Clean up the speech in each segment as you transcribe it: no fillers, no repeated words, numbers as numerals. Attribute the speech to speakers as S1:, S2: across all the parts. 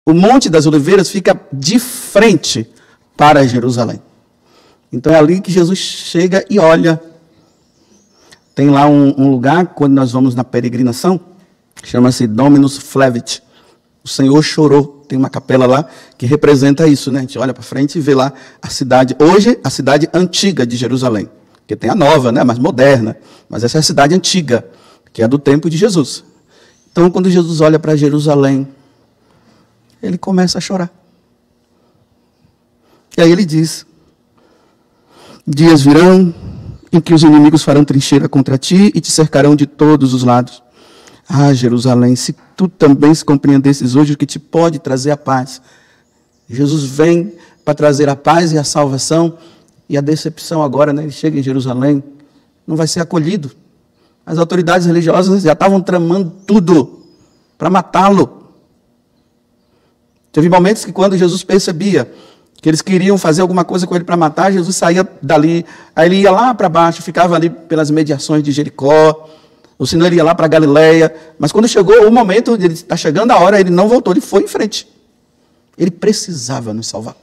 S1: O Monte das Oliveiras fica de frente para Jerusalém. Então é ali que Jesus chega e olha. Tem lá um lugar, quando nós vamos na peregrinação, chama-se Dominus Flevit. O Senhor chorou. Tem uma capela lá que representa isso, né? A gente olha para frente e vê lá a cidade. Hoje, a cidade antiga de Jerusalém. Porque tem a nova, né? Mais moderna. Mas essa é a cidade antiga, que é do tempo de Jesus. Então, quando Jesus olha para Jerusalém, ele começa a chorar. E aí ele diz: dias virão em que os inimigos farão trincheira contra ti e te cercarão de todos os lados. Ah, Jerusalém, se tu também se compreendesses hoje o que te pode trazer a paz. Jesus vem para trazer a paz e a salvação, e a decepção agora, né? Ele chega em Jerusalém, não vai ser acolhido. As autoridades religiosas já estavam tramando tudo para matá-lo. Teve momentos que quando Jesus percebia que eles queriam fazer alguma coisa com ele para matar, Jesus saía dali, aí ele ia lá para baixo, ficava ali pelas mediações de Jericó, ou senão ele ia lá para Galileia, mas quando chegou o momento, ele está chegando a hora, ele não voltou, ele foi em frente. Ele precisava nos salvar.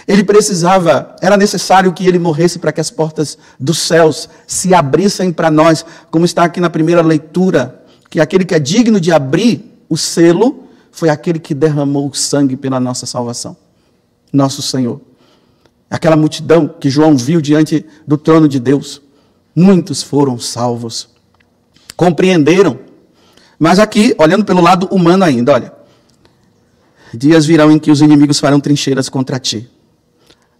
S1: Ele precisava, era necessário que ele morresse para que as portas dos céus se abrissem para nós, como está aqui na primeira leitura, que aquele que é digno de abrir o selo foi aquele que derramou o sangue pela nossa salvação, nosso Senhor. Aquela multidão que João viu diante do trono de Deus, muitos foram salvos, compreenderam. Mas aqui, olhando pelo lado humano ainda, olha, dias virão em que os inimigos farão trincheiras contra ti.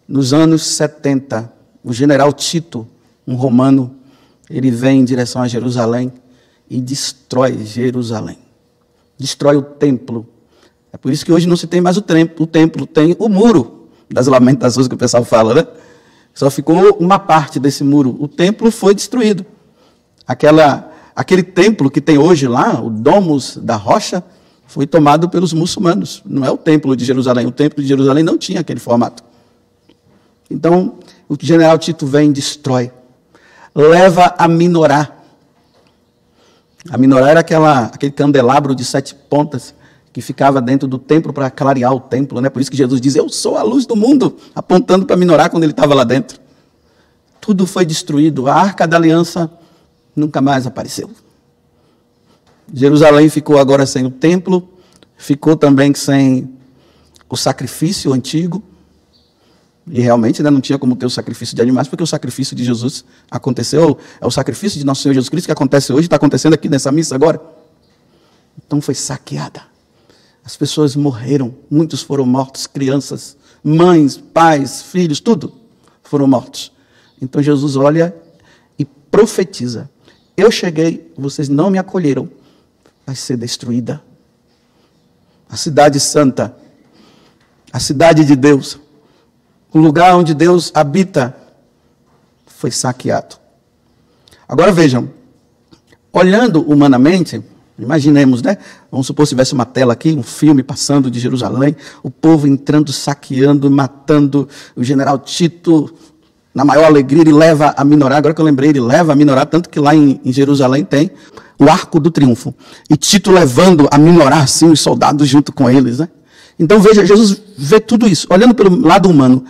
S1: Nos anos 70, o general Tito, um romano, ele vem em direção a Jerusalém e destrói Jerusalém. Destrói o templo. É por isso que hoje não se tem mais o templo, tem o muro das lamentações que o pessoal fala, né? Só ficou uma parte desse muro. O templo foi destruído. Aquele templo que tem hoje lá, o Domus da Rocha, foi tomado pelos muçulmanos. Não é o templo de Jerusalém. O templo de Jerusalém não tinha aquele formato. Então, o general Tito vem e destrói. Leva a Minorá. A Minorá era aquele candelabro de 7 pontas que ficava dentro do templo para clarear o templo, né? Por isso que Jesus diz: eu sou a luz do mundo, apontando para a Minorá quando ele estava lá dentro. Tudo foi destruído. A Arca da Aliança nunca mais apareceu. Jerusalém ficou agora sem o templo, ficou também sem o sacrifício antigo. E realmente, né, não tinha como ter o sacrifício de animais, porque o sacrifício de Jesus aconteceu, é o sacrifício de nosso Senhor Jesus Cristo que acontece hoje, está acontecendo aqui nessa missa agora. Então foi saqueada. As pessoas morreram, muitos foram mortos, crianças, mães, pais, filhos, tudo foram mortos. Então Jesus olha e profetiza: eu cheguei, vocês não me acolheram, vai ser destruída. A cidade santa, a cidade de Deus, o lugar onde Deus habita, foi saqueado. Agora vejam, olhando humanamente, imaginemos, né? Vamos supor se tivesse uma tela aqui, um filme passando de Jerusalém, o povo entrando, saqueando, matando o general Tito, na maior alegria, ele leva a Minorá. Agora que eu lembrei, ele leva a Minorá, tanto que lá em Jerusalém tem o Arco do Triunfo. E Tito levando a Minorá, assim, os soldados junto com eles, né? Então veja, Jesus vê tudo isso, olhando pelo lado humano.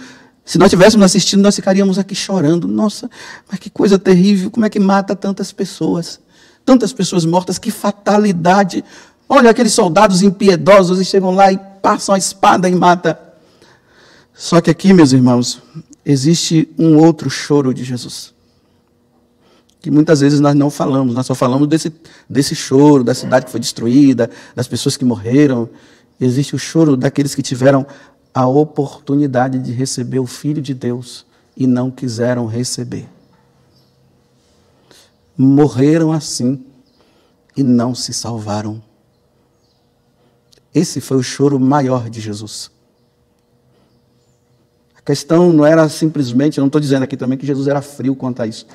S1: Se nós estivéssemos assistindo, nós ficaríamos aqui chorando. Nossa, mas que coisa terrível, como é que mata tantas pessoas? Tantas pessoas mortas, que fatalidade. Olha aqueles soldados impiedosos, eles chegam lá e passam a espada e matam. Só que aqui, meus irmãos, existe um outro choro de Jesus, que muitas vezes nós não falamos, nós só falamos desse choro, da cidade que foi destruída, das pessoas que morreram. Existe o choro daqueles que tiveram a oportunidade de receber o Filho de Deus e não quiseram receber. Morreram assim e não se salvaram. Esse foi o choro maior de Jesus. A questão não era simplesmente, eu não estou dizendo aqui também que Jesus era frio quanto a isso,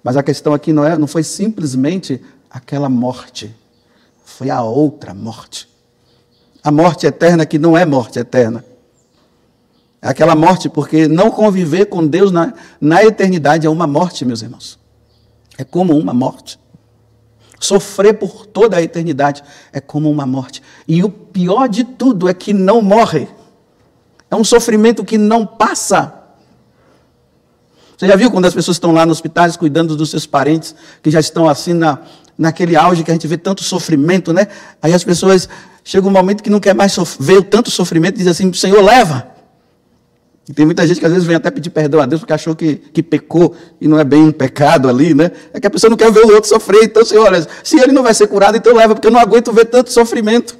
S1: mas a questão aqui não foi simplesmente aquela morte, foi a outra morte. A morte eterna que não é morte eterna. É aquela morte porque não conviver com Deus na eternidade é uma morte, meus irmãos. É como uma morte. Sofrer por toda a eternidade é como uma morte. E o pior de tudo é que não morre. É um sofrimento que não passa. Você já viu quando as pessoas estão lá nos hospitais cuidando dos seus parentes, que já estão assim naquele auge que a gente vê tanto sofrimento, né? Aí as pessoas chegam um momento que não quer mais ver tanto sofrimento e diz assim, Senhor, leva. E tem muita gente que às vezes vem até pedir perdão a Deus porque achou que pecou e não é bem um pecado ali, né? É que a pessoa não quer ver o outro sofrer. Então, Senhor, olha, se ele não vai ser curado, então leva, porque eu não aguento ver tanto sofrimento.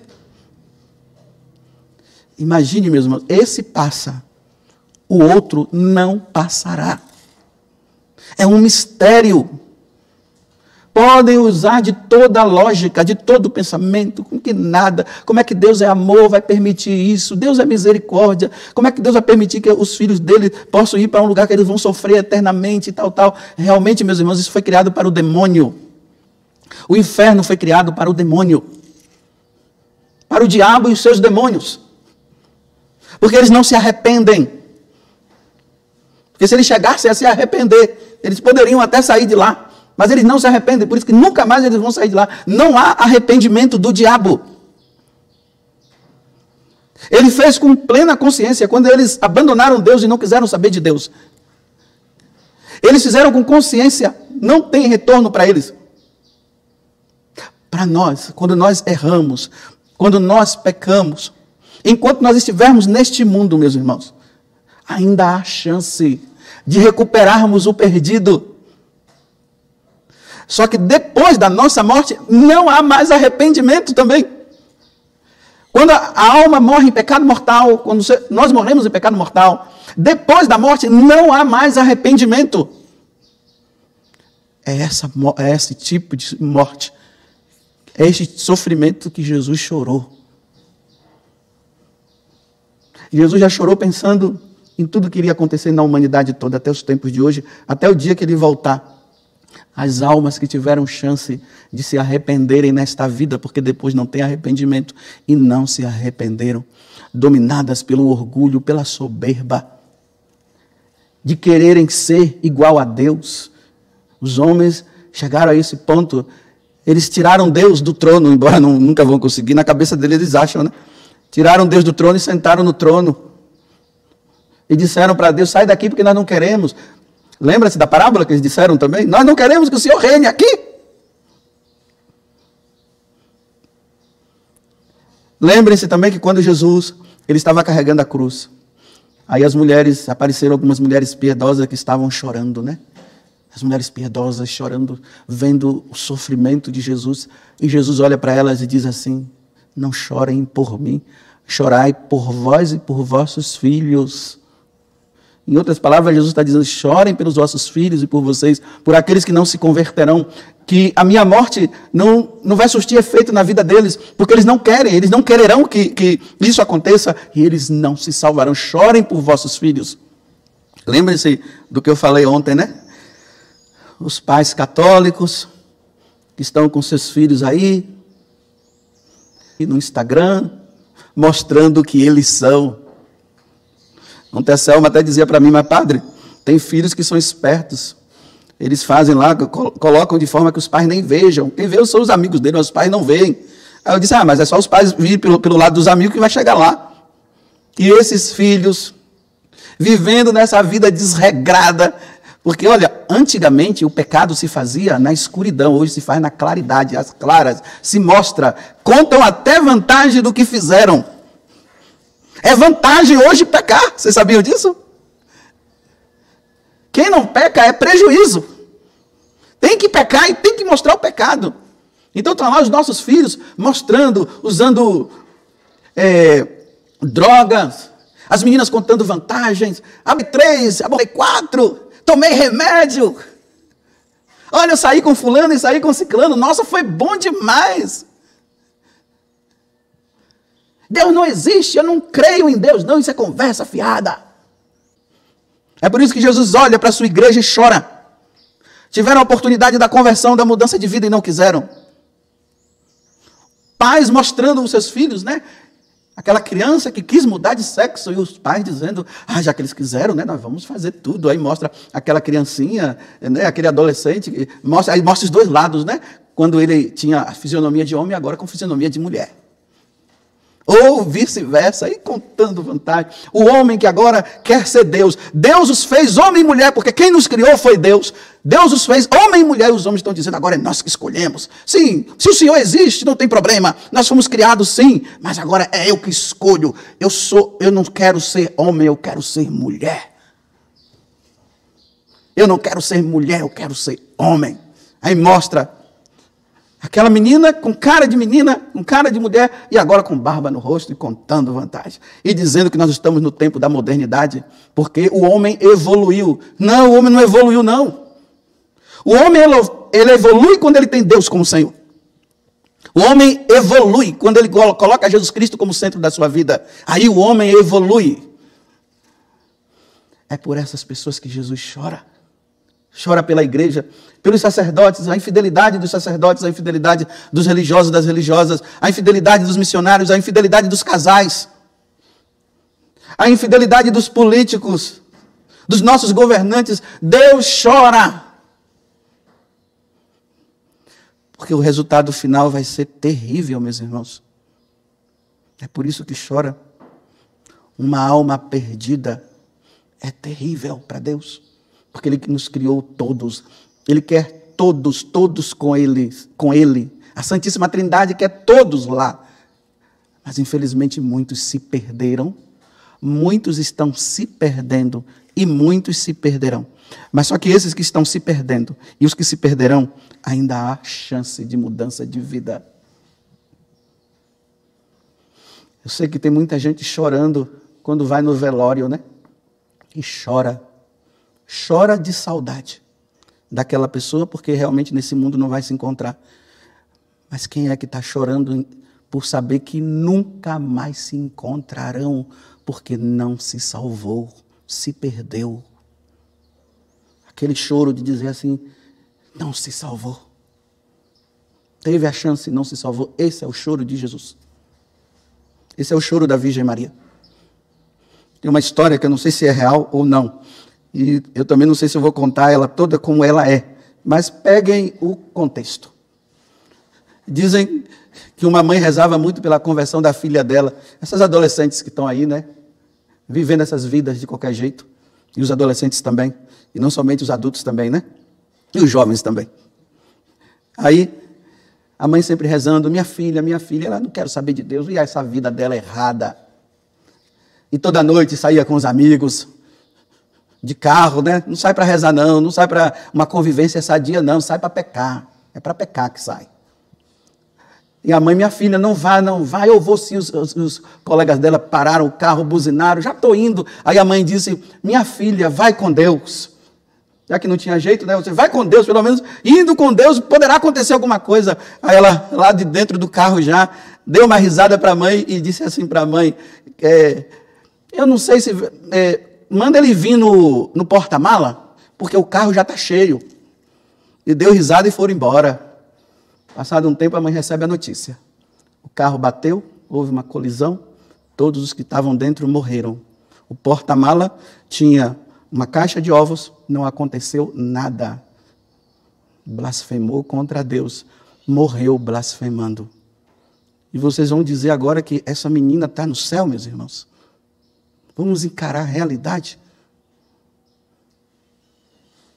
S1: Imagine, meus irmãos, esse passa, o outro não passará. É um mistério. Podem usar de toda a lógica, de todo o pensamento, como que nada, como é que Deus é amor, vai permitir isso, Deus é misericórdia, como é que Deus vai permitir que os filhos dele possam ir para um lugar que eles vão sofrer eternamente e tal, tal. Realmente, meus irmãos, isso foi criado para o demônio. O inferno foi criado para o demônio, para o diabo e os seus demônios, porque eles não se arrependem. Porque se eles chegassem a se arrepender, eles poderiam até sair de lá. Mas eles não se arrependem, por isso que nunca mais eles vão sair de lá. Não há arrependimento do diabo. Ele fez com plena consciência quando eles abandonaram Deus e não quiseram saber de Deus. Eles fizeram com consciência, não tem retorno para eles. Para nós, quando nós erramos, quando nós pecamos, enquanto nós estivermos neste mundo, meus irmãos, ainda há chance de recuperarmos o perdido. Só que depois da nossa morte, não há mais arrependimento também. Quando a alma morre em pecado mortal, quando nós morremos em pecado mortal, depois da morte não há mais arrependimento. É esse tipo de morte, é este sofrimento que Jesus chorou. Jesus já chorou pensando em tudo que iria acontecer na humanidade toda, até os tempos de hoje, até o dia que ele voltar. As almas que tiveram chance de se arrependerem nesta vida, porque depois não tem arrependimento, e não se arrependeram, dominadas pelo orgulho, pela soberba, de quererem ser igual a Deus. Os homens chegaram a esse ponto, eles tiraram Deus do trono, embora nunca vão conseguir, na cabeça deles eles acham, né? Tiraram Deus do trono e sentaram no trono. E disseram para Deus, sai daqui porque nós não queremos. Lembra-se da parábola que eles disseram também? Nós não queremos que o Senhor reine aqui. Lembrem-se também que quando Jesus ele estava carregando a cruz, aí apareceram algumas mulheres piedosas que estavam chorando, né? As mulheres piedosas chorando, vendo o sofrimento de Jesus. E Jesus olha para elas e diz assim, não chorem por mim, chorai por vós e por vossos filhos. Em outras palavras, Jesus está dizendo, chorem pelos vossos filhos e por vocês, por aqueles que não se converterão, que a minha morte não vai surtir efeito na vida deles, porque eles não quererão que isso aconteça, e eles não se salvarão. Chorem por vossos filhos. Lembrem-se do que eu falei ontem, né? Os pais católicos que estão com seus filhos aí, e no Instagram, mostrando o que eles são. Ontem a Selma até dizia para mim, mas padre, tem filhos que são espertos. Eles fazem lá, colocam de forma que os pais nem vejam. Quem vê são os amigos dele, mas os pais não veem. Aí eu disse, mas é só os pais virem pelo lado dos amigos que vai chegar lá. E esses filhos, vivendo nessa vida desregrada, porque olha, antigamente o pecado se fazia na escuridão, hoje se faz na claridade, as claras, se mostra, contam até vantagem do que fizeram. É vantagem hoje pecar. Vocês sabiam disso? Quem não peca é prejuízo. Tem que pecar e tem que mostrar o pecado. Então estão lá os nossos filhos mostrando, usando drogas. As meninas contando vantagens. Abri 3, abri 4. Tomei remédio. Olha, eu saí com fulano e saí com ciclano. Nossa, foi bom demais. Deus não existe, eu não creio em Deus, não, isso é conversa fiada. É por isso que Jesus olha para a sua igreja e chora. Tiveram a oportunidade da conversão, da mudança de vida e não quiseram. Pais mostrando os seus filhos, né? Aquela criança que quis mudar de sexo e os pais dizendo, já que eles quiseram, né, nós vamos fazer tudo. Aí mostra aquela criancinha, né, aquele adolescente, aí mostra os dois lados, né? quando ele tinha a fisionomia de homem, agora com fisionomia de mulher. Ou vice-versa, aí contando vantagem. O homem que agora quer ser Deus. Deus os fez homem e mulher, porque quem nos criou foi Deus. Deus os fez homem e mulher, e os homens estão dizendo, agora é nós que escolhemos. Sim, se o Senhor existe, não tem problema. Nós fomos criados sim, mas agora é eu que escolho. Eu não quero ser homem, eu quero ser mulher. Eu não quero ser mulher, eu quero ser homem. Aí mostra aquela menina com cara de menina, com cara de mulher, e agora com barba no rosto e contando vantagem. E dizendo que nós estamos no tempo da modernidade, porque o homem evoluiu. Não, o homem não evoluiu, não. O homem, ele evolui quando ele tem Deus como Senhor. O homem evolui quando ele coloca Jesus Cristo como centro da sua vida. Aí o homem evolui. É por essas pessoas que Jesus chora. Chora pela igreja, pelos sacerdotes, a infidelidade dos sacerdotes, a infidelidade dos religiosos, das religiosas, a infidelidade dos missionários, a infidelidade dos casais, a infidelidade dos políticos, dos nossos governantes. Deus chora. Porque o resultado final vai ser terrível, meus irmãos. É por isso que chora. Uma alma perdida é terrível para Deus. Porque Ele nos criou todos. Ele quer todos com Ele. A Santíssima Trindade quer todos lá. Mas infelizmente muitos se perderam. Muitos estão se perdendo. E muitos se perderão. Mas só que esses que estão se perdendo e os que se perderão, ainda há chance de mudança de vida. Eu sei que tem muita gente chorando quando vai no velório, né? E chora. Chora de saudade daquela pessoa, porque realmente nesse mundo não vai se encontrar. Mas quem é que está chorando por saber que nunca mais se encontrarão, porque não se salvou, se perdeu? Aquele choro de dizer assim, não se salvou. Teve a chance e não se salvou. Esse é o choro de Jesus. Esse é o choro da Virgem Maria. Tem uma história que eu não sei se é real ou não. E eu também não sei se eu vou contar ela toda como ela é. Mas peguem o contexto. Dizem que uma mãe rezava muito pela conversão da filha dela. Essas adolescentes que estão aí, né? Vivendo essas vidas de qualquer jeito. E os adolescentes também. E não somente os adultos também, né? E os jovens também. Aí, a mãe sempre rezando, minha filha, ela não quer saber de Deus. E essa vida dela errada. E toda noite saía com os amigos, de carro, né? Não sai para rezar não, não sai para uma convivência sadia não, sai para pecar. É para pecar que sai. E a mãe, minha filha, não vai, eu vou sim. Os colegas dela pararam o carro, buzinaram, já estou indo. Aí a mãe disse, minha filha, vai com Deus. Já que não tinha jeito, né? Você vai com Deus, pelo menos indo com Deus, poderá acontecer alguma coisa. Aí ela, lá de dentro do carro já, deu uma risada para a mãe e disse assim para a mãe, eu não sei se... manda ele vir no porta-mala, porque o carro já está cheio. E deu risada e foram embora. Passado um tempo, a mãe recebe a notícia. O carro bateu, houve uma colisão, todos os que estavam dentro morreram. O porta-mala tinha uma caixa de ovos, não aconteceu nada. Blasfemou contra Deus, morreu blasfemando. E vocês vão dizer agora que essa menina está no céu, meus irmãos? Vamos encarar a realidade.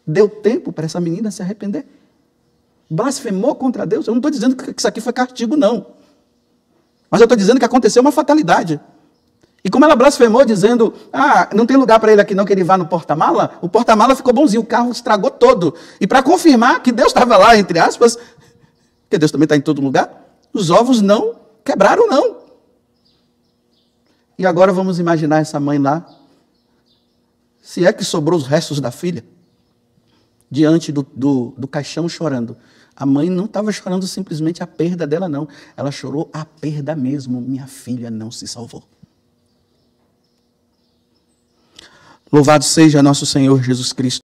S1: Deu tempo para essa menina se arrepender. Blasfemou contra Deus. Eu não estou dizendo que isso aqui foi castigo, não. Mas eu estou dizendo que aconteceu uma fatalidade. E como ela blasfemou dizendo, não tem lugar para ele aqui não, que ele vá no porta-mala, o porta-mala ficou bonzinho, o carro estragou todo. E para confirmar que Deus estava lá, entre aspas, porque Deus também está em todo lugar, os ovos não quebraram, não. E agora vamos imaginar essa mãe lá, se é que sobrou os restos da filha, diante do caixão chorando. A mãe não estava chorando simplesmente a perda dela, não. Ela chorou a perda mesmo. Minha filha não se salvou. Louvado seja nosso Senhor Jesus Cristo.